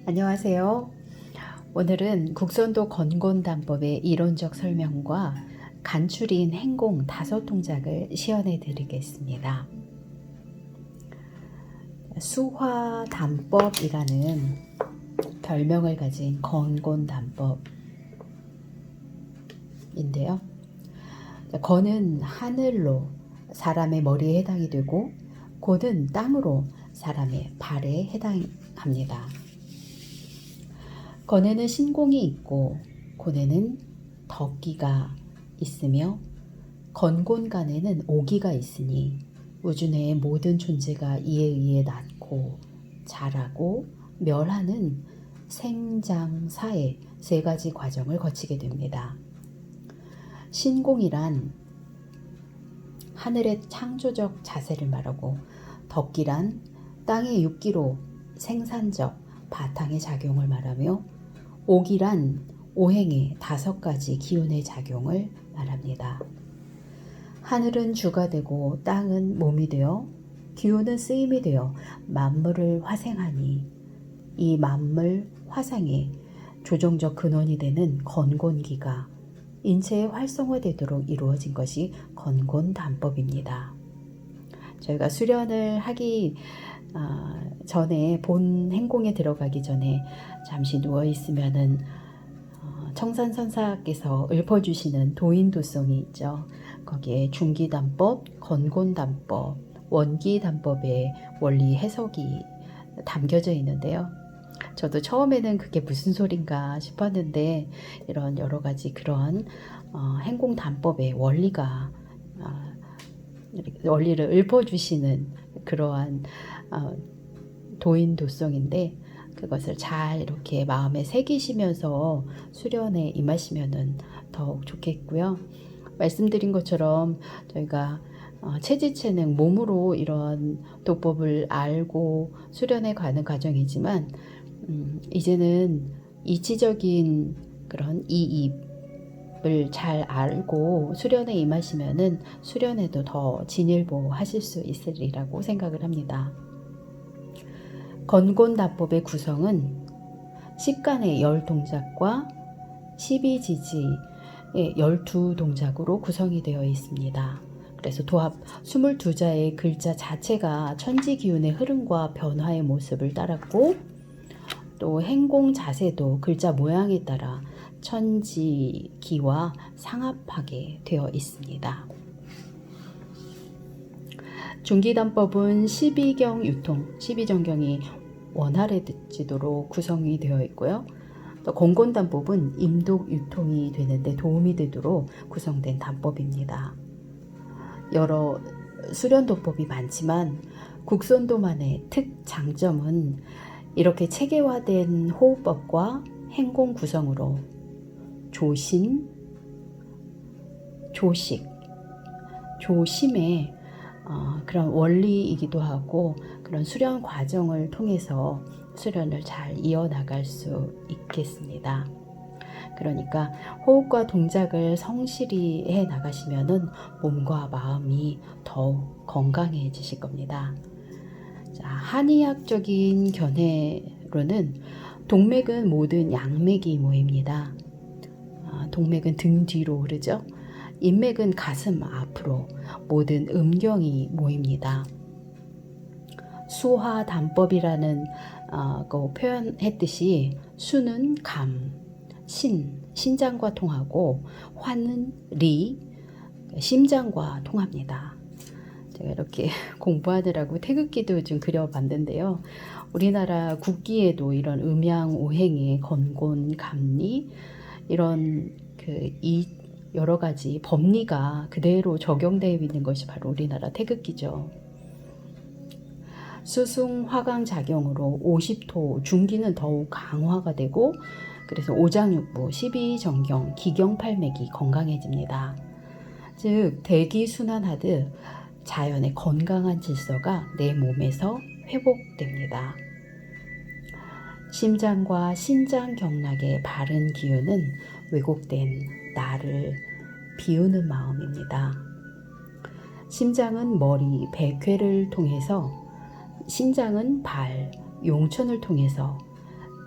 안녕하세요. 오늘은 국선도 건곤단법의 이론적 설명과 간추린 행공 5동작을 시연해 드리겠습니다. 수화단법이라는 별명을 가진 건곤단법인데요. 건은 하늘로 사람의 머리에 해당이 되고 곤은 땅으로 사람의 발에 해당합니다. 건에는 신공이 있고 곤에는 덕기가 있으며 건곤간에는 오기가 있으니 우주 내의 모든 존재가 이에 의해 낳고 자라고 멸하는 생장사의 3가지 과정을 거치게 됩니다. 신공이란 하늘의 창조적 자세를 말하고 덕기란 땅의 육기로 생산적 바탕의 작용을 말하며 오기란 오행의 5가지 기운의 작용을 말합니다. 하늘은 주가 되고 땅은 몸이 되어 기운은 쓰임이 되어 만물을 화생하니 이 만물 화상의 조종적 근원이 되는 건곤기가 인체의 활성화되도록 이루어진 것이 건곤단법입니다. 저희가 수련을 하기 전에 본 행공에 들어가기 전에 잠시 누워 있으면은 청산선사께서 읊어주시는 도인도성이 있죠. 거기에 중기단법, 건곤단법, 원기단법의 원리 해석이 담겨져 있는데요. 저도 처음에는 그게 무슨 소린가 싶었는데 이런 여러 가지 그런 행공단법의 원리를 읊어주시는 그러한 도인도성인데 그것을 잘 이렇게 마음에 새기시면서 수련에 임하시면은 더욱 좋겠고요. 말씀드린 것처럼 저희가 체지체능 몸으로 이런 도법을 알고 수련에 가는 과정이지만 이제는 이치적인 그런 이입을 잘 알고 수련에 임하시면은 수련에도 더 진일보하실 수 있으리라고 생각을 합니다. 건곤단법의 구성은 10간의 10동작과 12지지의 12동작으로 구성이 되어 있습니다. 그래서 도합 22자의 글자 자체가 천지기운의 흐름과 변화의 모습을 따랐고 또 행공 자세도 글자 모양에 따라 천지기와 상합하게 되어 있습니다. 중기단법은 12경유통, 12정경이 원활해지도록 구성이 되어 있고요. 또 건곤단법은 임독유통이 되는데 도움이 되도록 구성된 단법입니다. 여러 수련도법이 많지만 국선도만의 특장점은 이렇게 체계화된 호흡법과 행공 구성으로 조신, 조식, 조심의 그런 원리이기도 하고 그런 수련 과정을 통해서 수련을 잘 이어나갈 수 있겠습니다. 그러니까 호흡과 동작을 성실히 해 나가시면은 몸과 마음이 더욱 건강해지실 겁니다. 자, 한의학적인 견해로는 동맥은 모든 양맥이 모입니다. 동맥은 등 뒤로 흐르죠. 인맥은 가슴 앞으로 모든 음경이 모입니다. 수화단법이라는 거 표현했듯이 수는 감, 신장과 통하고 화는 리, 심장과 통합니다. 제가 이렇게 공부하느라고 태극기도 좀 그려봤는데요. 우리나라 국기에도 이런 음양오행의 건곤, 감리 이런 여러 가지 법리가 그대로 적용되어 있는 것이 바로 우리나라 태극기죠. 수승 화강 작용으로 50토 중기는 더욱 강화가 되고 그래서 오장육부 12정경 기경팔맥이 건강해집니다. 즉 대기순환하듯 자연의 건강한 질서가 내 몸에서 회복됩니다. 심장과 신장 경락의 바른 기운은 왜곡된 나를 비우는 마음입니다. 심장은 머리, 백회를 통해서, 신장은 발, 용천을 통해서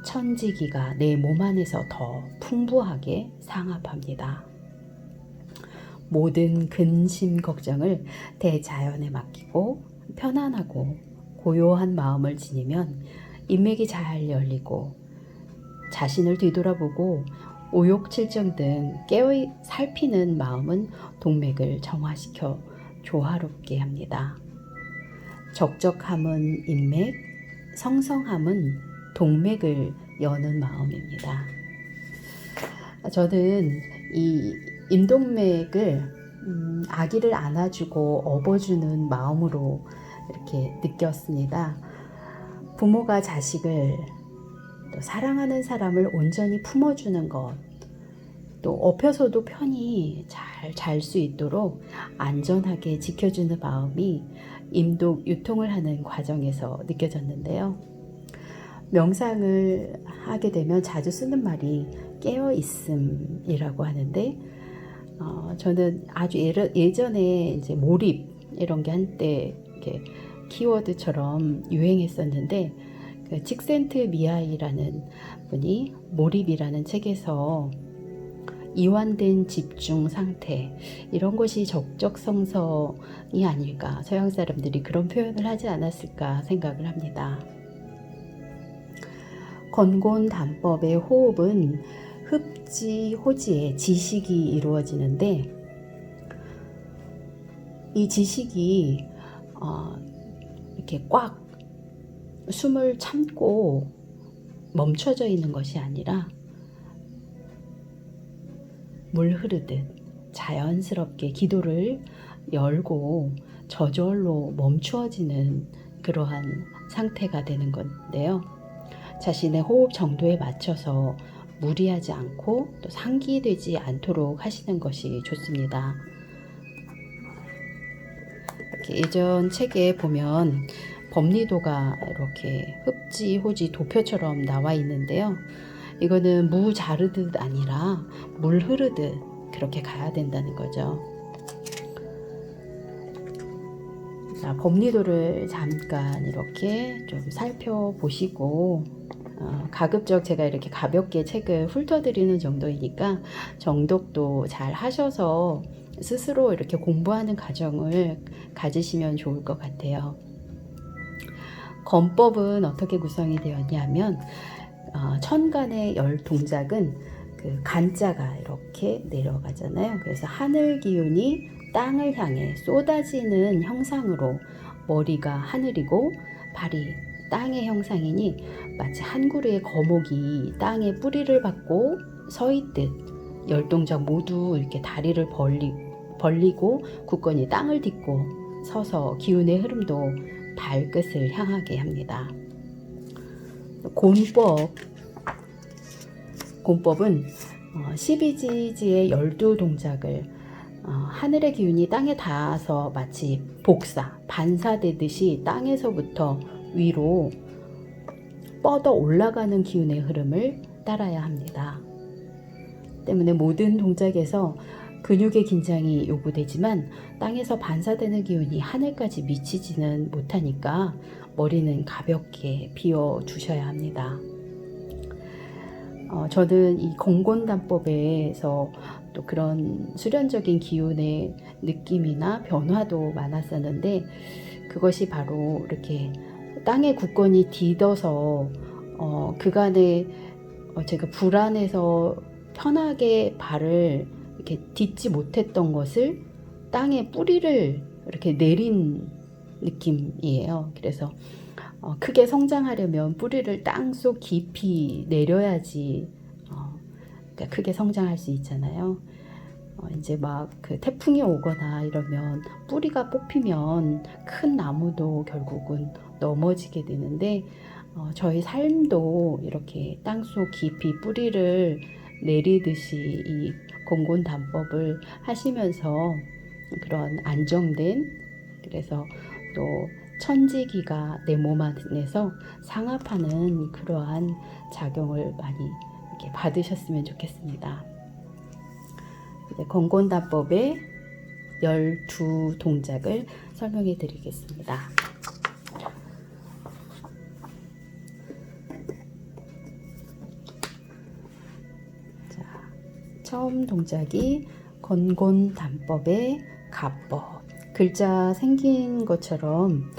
천지기가 내 몸 안에서 더 풍부하게 상합합니다. 모든 근심 걱정을 대자연에 맡기고 편안하고 고요한 마음을 지니면 인맥이 잘 열리고 자신을 뒤돌아보고 오욕칠정 등 깨어 살피는 마음은 동맥을 정화시켜 조화롭게 합니다. 적적함은 인맥, 성성함은 동맥을 여는 마음입니다. 저는 이 임동맥을 아기를 안아주고 업어주는 마음으로 이렇게 느꼈습니다. 부모가 자식을, 또 사랑하는 사람을 온전히 품어주는 것, 또 엎혀서도 편히 잘 잘 수 있도록 안전하게 지켜주는 마음이 임동 유통을 하는 과정에서 느껴졌는데요. 명상을 하게 되면 자주 쓰는 말이 깨어 있음이라고 하는데, 저는 아주 예전에 이제 몰입 이런 게 한때 이렇게 키워드처럼 유행했었는데, 그 칙센트 미하이라는 분이 몰입이라는 책에서 이완된 집중 상태, 이런 것이 적적성성이 아닐까, 서양 사람들이 그런 표현을 하지 않았을까 생각을 합니다. 건곤단법의 호흡은 흡지, 호지의 지식이 이루어지는데, 이 지식이 이렇게 꽉 숨을 참고 멈춰져 있는 것이 아니라 물 흐르듯 자연스럽게 기도를 열고 저절로 멈추어지는 그러한 상태가 되는 건데요. 자신의 호흡 정도에 맞춰서 무리하지 않고 또 상기되지 않도록 하시는 것이 좋습니다. 이렇게 예전 책에 보면 법리도가 이렇게 흡지, 호지, 도표처럼 나와 있는데요. 이거는 무 자르듯 아니라 물 흐르듯 그렇게 가야 된다는 거죠. 자, 법리도를 잠깐 이렇게 좀 살펴보시고, 가급적 제가 이렇게 가볍게 책을 훑어드리는 정도이니까 정독도 잘 하셔서 스스로 이렇게 공부하는 과정을 가지시면 좋을 것 같아요. 건법은 어떻게 구성이 되었냐면, 천간의 열 동작은 그 간자가 이렇게 내려가잖아요. 그래서 하늘 기운이 땅을 향해 쏟아지는 형상으로 머리가 하늘이고 발이 땅의 형상이니 마치 한 그루의 거목이 땅에 뿌리를 받고 서 있듯 열 동작 모두 이렇게 다리를 벌리고 굳건히 땅을 딛고 서서 기운의 흐름도 발끝을 향하게 합니다. 곤법은 12지지의 12동작을 하늘의 기운이 땅에 닿아서 마치 반사되듯이 땅에서부터 위로 뻗어 올라가는 기운의 흐름을 따라야 합니다. 때문에 모든 동작에서 근육의 긴장이 요구되지만 땅에서 반사되는 기운이 하늘까지 미치지는 못하니까 머리는 가볍게 비워 두셔야 합니다. 저는 이 건곤단법에서 또 그런 수련적인 기운의 느낌이나 변화도 많았었는데, 그것이 바로 이렇게 땅에 굳건히 디뎌서 그간에 제가 불안해서 편하게 발을 이렇게 딛지 못했던 것을 땅에 뿌리를 이렇게 내린 느낌이에요. 그래서 크게 성장하려면 뿌리를 땅속 깊이 내려야지 그러니까 크게 성장할 수 있잖아요. 이제 막 그 태풍이 오거나 이러면 뿌리가 뽑히면 큰 나무도 결국은 넘어지게 되는데, 저희 삶도 이렇게 땅속 깊이 뿌리를 내리듯이 이 건곤단법을 하시면서 그런 안정된, 그래서 또 천지기가 내 몸 안에서 상합하는 그러한 작용을 많이 이렇게 받으셨으면 좋겠습니다. 건곤단법의 12동작을 설명해 드리겠습니다. 처음 동작이 건곤단법의 가법. 글자 생긴 것처럼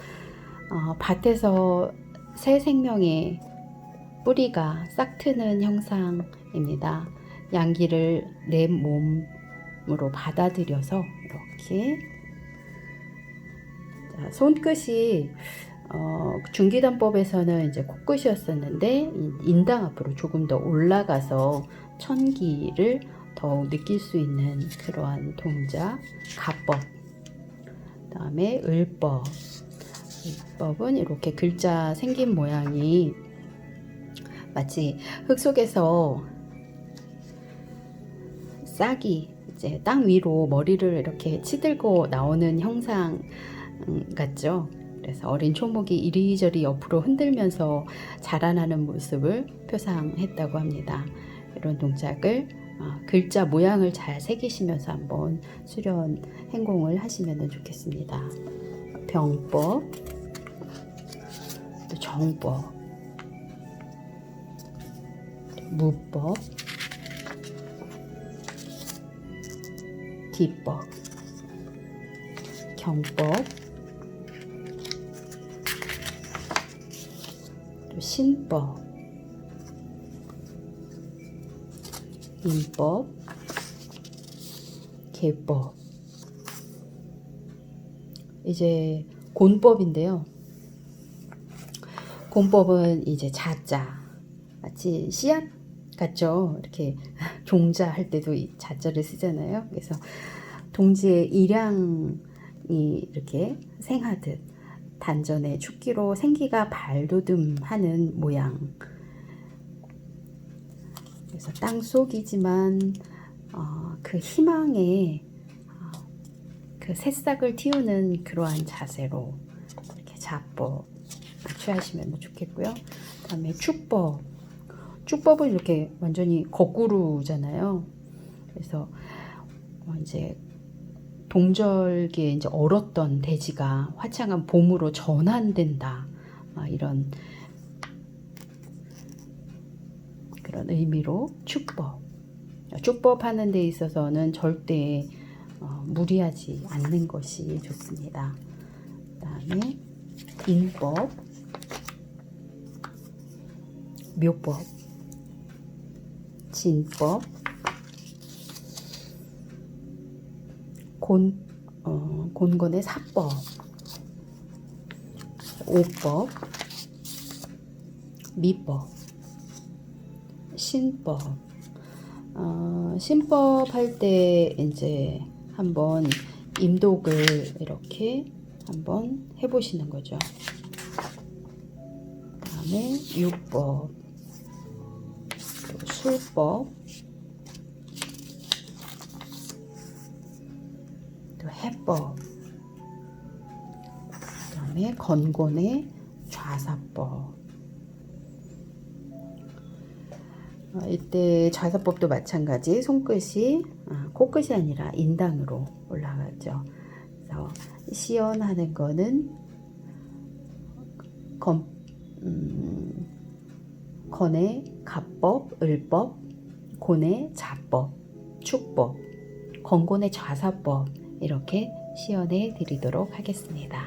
밭에서 새 생명의 뿌리가 싹트는 형상입니다. 양기를 내 몸으로 받아들여서 이렇게 손끝이 중기단법에서는 이제 코끝이었었는데 인당 앞으로 조금 더 올라가서 천기를 더욱 느낄 수 있는 그러한 동작 가법. 그다음에 을법. 을법은 이렇게 글자 생긴 모양이 마치 흙 속에서 싹이 이제 땅 위로 머리를 이렇게 치들고 나오는 형상 같죠. 그래서 어린 초목이 이리저리 옆으로 흔들면서 자라나는 모습을 표상했다고 합니다. 이런 동작을 글자 모양을 잘 새기시면서 한번 수련 행공을 하시면 좋겠습니다. 병법, 또 정법, 무법, 기법, 경법, 또 신법, 인법, 계법. 이제 곤법인데요. 곤법은 이제 자자, 마치 씨앗 같죠? 이렇게 종자 할 때도 이 자자를 쓰잖아요. 그래서 동지의 일양이 이렇게 생하듯 단전에 축기로 생기가 발돋움하는 모양. 그래서 땅 속이지만 그 희망에 그 새싹을 틔우는 그러한 자세로 이렇게 자법 취하시면 좋겠고요. 그다음에 축법. 축법은 이렇게 완전히 거꾸로잖아요. 그래서 이제 동절기에 이제 얼었던 대지가 화창한 봄으로 전환된다. 이런 그런 의미로 축법. 축법 하는 데 있어서는 절대 무리하지 않는 것이 좋습니다. 그 다음에 인법, 묘법, 진법, 곤곤의 사법, 오법, 미법, 신법. 신법 할 때 이제 한번 임독을 이렇게 한번 해보시는 거죠. 그 다음에 유법, 또 술법, 또 해법, 그 다음에 건곤의 좌사법. 이때 좌사법도 마찬가지 손끝이 코끝이 아니라 인당으로 올라가죠. 그래서 시연하는 거는 건의 갑법, 을법, 곤의 자법, 축법, 건곤의 좌사법 이렇게 시연해 드리도록 하겠습니다.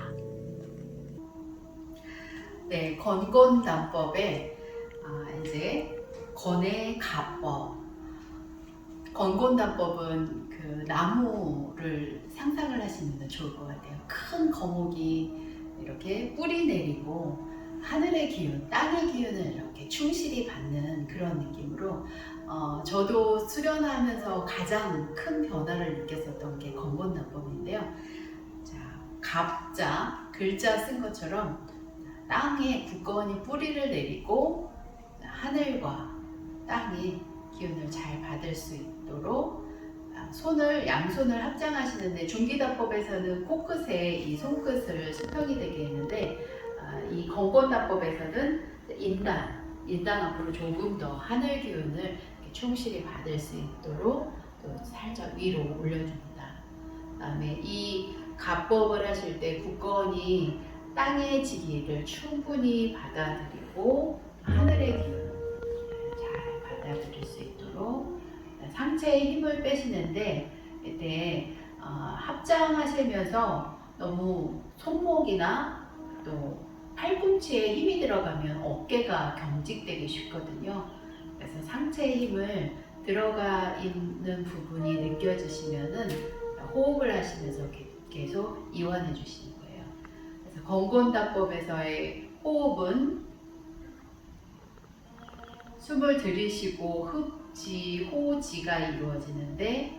네, 건곤단법에 이제 건의 가법. 건곤단법은 그 나무를 상상을 하시면 좋을 것 같아요. 큰 거목이 이렇게 뿌리 내리고 하늘의 기운, 땅의 기운을 이렇게 충실히 받는 그런 느낌으로 저도 수련하면서 가장 큰 변화를 느꼈었던 게 건곤단법인데요. 자, 갑자, 글자 쓴 것처럼 땅에 굳건히 뿌리를 내리고 하늘과 땅의 기운을 잘 받을 수 있도록 양손을 합장하시는데 중기단법에서는 코끝에 이 손끝을 수평이 되게 했는데 이 건곤단법에서는 인당 앞으로 조금 더 하늘 기운을 충실히 받을 수 있도록 또 살짝 위로 올려줍니다. 그다음에 이 가법을 하실 때 굳건히 땅의 지기를 충분히 받아들이고 하늘의 기운을 잘 받아들일 수 있도록 상체 상체에 힘을 빼시는데 이때 합장하시면서 너무 손목이나 또 팔꿈치에 힘이 들어가면 어깨가 경직되기 쉽거든요. 그래서 상체에 힘을 들어가 있는 부분이 느껴지시면은 호흡을 하시면서 계속 이완해 주시는 거예요. 그래서 건곤다법에서의 호흡은 숨을 들이쉬고 흡지, 호지가 이루어지는데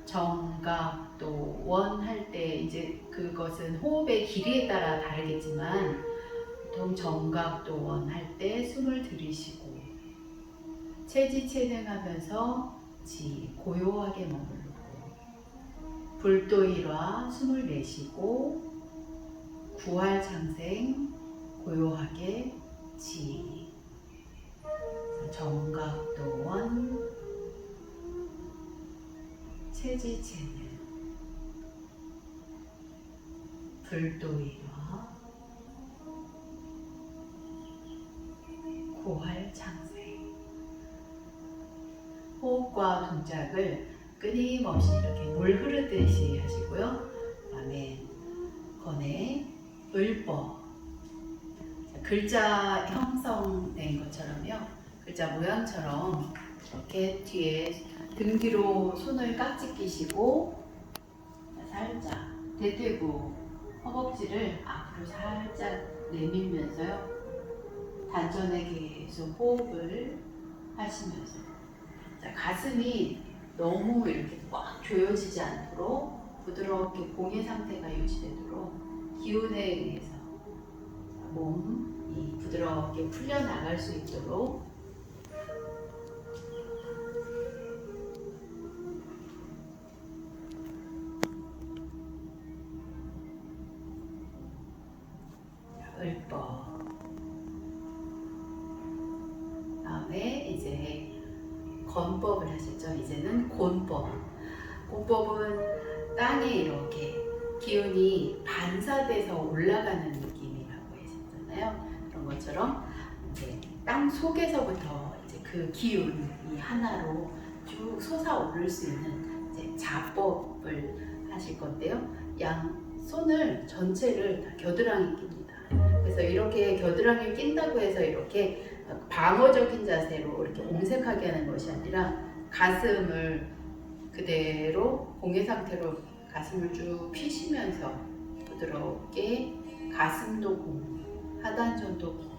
정각 또 원 할 때 이제 그것은 호흡의 길이에 따라 다르겠지만 보통 정각 또 원 할 때 숨을 들이쉬고 체지체능하면서 지 고요하게 머무르고 불도일화 숨을 내쉬고 구활창생 고요하게 지 정각도원 체지체능 불도일화 구활창생 호흡과 동작을 끊임없이 이렇게 물 흐르듯이 하시고요. 그 다음에 건의 을법 글자 형성된 것처럼요. 글자 모양처럼 이렇게 뒤에 등 뒤로 손을 깍지 끼시고 살짝 대퇴부 허벅지를 앞으로 살짝 내밀면서요. 단전에 계속 호흡을 하시면서 자, 가슴이 너무 이렇게 꽉 조여지지 않도록 부드럽게 공의 상태가 유지되도록 기운에 의해서 몸이 부드럽게 풀려나갈 수 있도록 을법 다음에 이제 건법을 하셨죠. 이제는 곤법. 곤법은 땅에 이렇게 기운이 반사돼서 올라가는 느낌이라고 하셨잖아요. 그런 것처럼 이제 땅 속에서부터 이제 그 기운이 하나로 쭉 솟아오를 수 있는 이제 자법을 하실 건데요. 양 손을 전체를 다 겨드랑이 낍니다. 그래서 이렇게 겨드랑이를 낀다고 해서 이렇게 방어적인 자세로 이렇게 옹색하게 하는 것이 아니라 가슴을 그대로 공의 상태로 가슴을 쭉 피시면서 부드럽게 가슴도 공, 하단전도 공,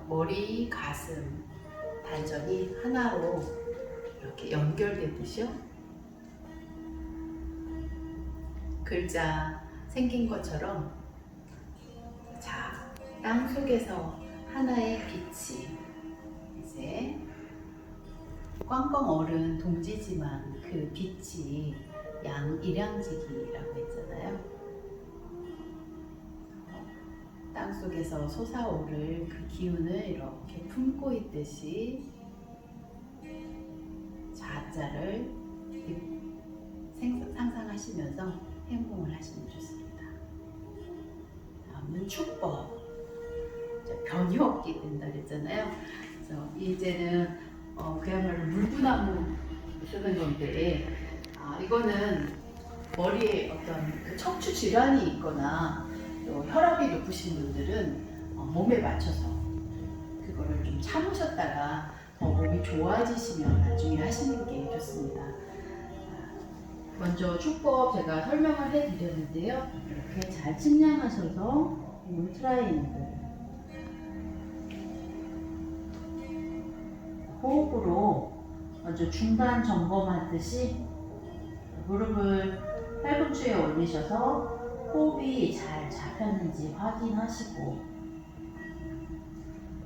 머리, 가슴, 단전이 하나로 이렇게 연결되듯이요. 글자 생긴 것처럼 자, 땅 속에서 하나의 빛이 이제 꽝꽝 얼은 동지지만 그 빛이 양일양지기라고 했잖아요. 땅 속에서 솟아오를 그 기운을 이렇게 품고 있듯이 자자를 상상하시면서 행동을 하시면 좋습니다. 다음은 축법. 변이 없게 된다 그랬잖아요. 그래서 이제는 그야말로 물구나무 쓰는 건데 이거는 머리에 어떤 그 척추 질환이 있거나 또 혈압이 높으신 분들은 몸에 맞춰서 그거를 좀 참으셨다가 더 몸이 좋아지시면 나중에 하시는 게 좋습니다. 먼저 축법 제가 설명을 해드렸는데요. 이렇게 잘 침량하셔서 몸을 트라이앵글 호흡으로 먼저 중간 점검하듯이 무릎을 팔꿈치에 올리셔서 호흡이 잘 잡혔는지 확인하시고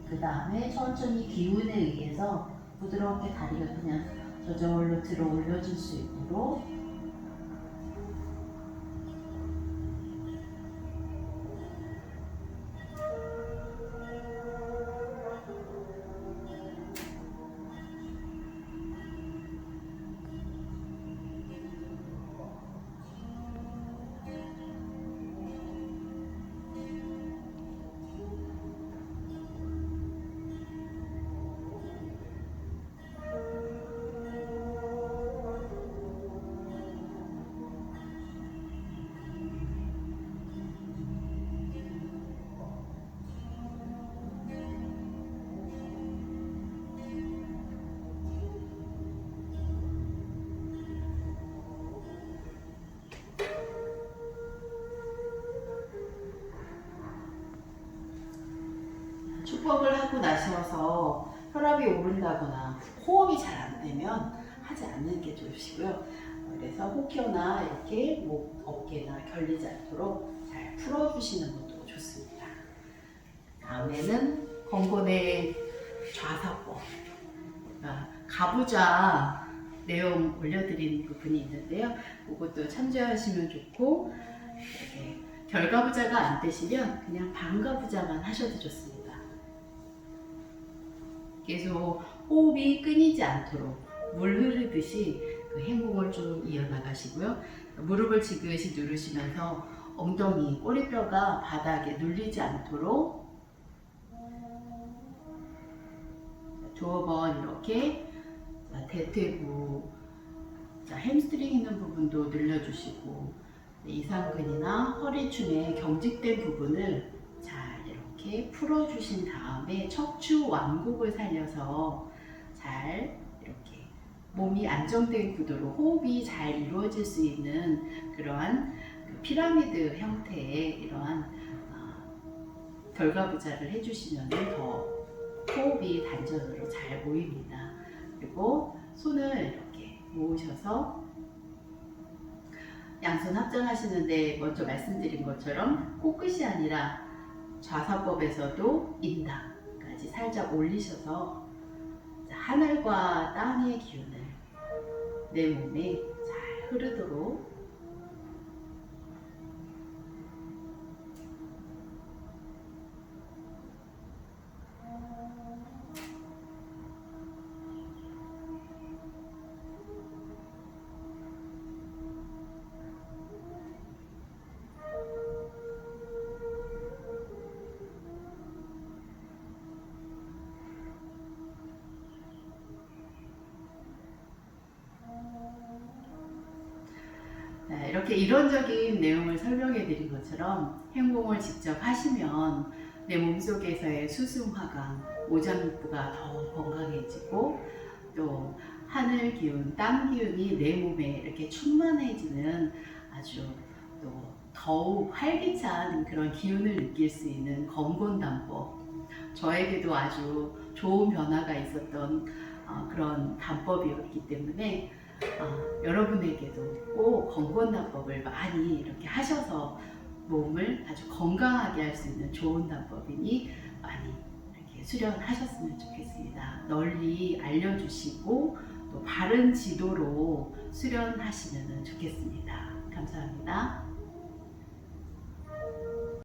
그 다음에 천천히 기운에 의해서 부드럽게 다리가 그냥 저절로 들어 올려질 수 있도록 수법을 하고 나셔서 혈압이 오른다거나 호흡이 잘 안 되면 하지 않는 게 좋으시고요. 그래서 혹여나 이렇게 목, 어깨나 결리지 않도록 잘 풀어주시는 것도 좋습니다. 다음에는 건곤의 좌사법, 가부좌 내용 올려드린 부분이 있는데요. 그것도 참조하시면 좋고, 이렇게 결가부좌가 안 되시면 그냥 반가부좌만 하셔도 좋습니다. 계속 호흡이 끊이지 않도록 물 흐르듯이 그 행복을 쭉 이어나가시고요. 무릎을 지그시 누르시면서 엉덩이, 꼬리뼈가 바닥에 눌리지 않도록 두어 번 이렇게 대퇴부, 햄스트링 있는 부분도 늘려주시고, 이상근이나 허리춤의 경직된 부분을 잘 이렇게 풀어주신 다음에 척추 완곡을 살려서 잘 이렇게 몸이 안정된 구도로 호흡이 잘 이루어질 수 있는 그러한 피라미드 형태의 이러한 결과부자를 해주시면 더 호흡이 단전으로 잘 모입니다. 그리고 손을 이렇게 모으셔서 양손 합장하시는데 먼저 말씀드린 것처럼 코끝이 아니라 좌사법에서도 인당까지 살짝 올리셔서 하늘과 땅의 기운을 내 몸에 잘 흐르도록 이렇게 이론적인 내용을 설명해 드린 것처럼 행동을 직접 하시면 내 몸속에서의 수승화강, 오장육부가 더 건강해지고 또 하늘 기운, 땅 기운이 내 몸에 이렇게 충만해지는 아주 또 더욱 활기찬 그런 기운을 느낄 수 있는 건곤단법, 저에게도 아주 좋은 변화가 있었던 그런 단법이었기 때문에 여러분에게도 꼭 건곤단법을 많이 이렇게 하셔서 몸을 아주 건강하게 할 수 있는 좋은 단법이니 많이 이렇게 수련하셨으면 좋겠습니다. 널리 알려주시고 또 바른 지도로 수련하시면 좋겠습니다. 감사합니다.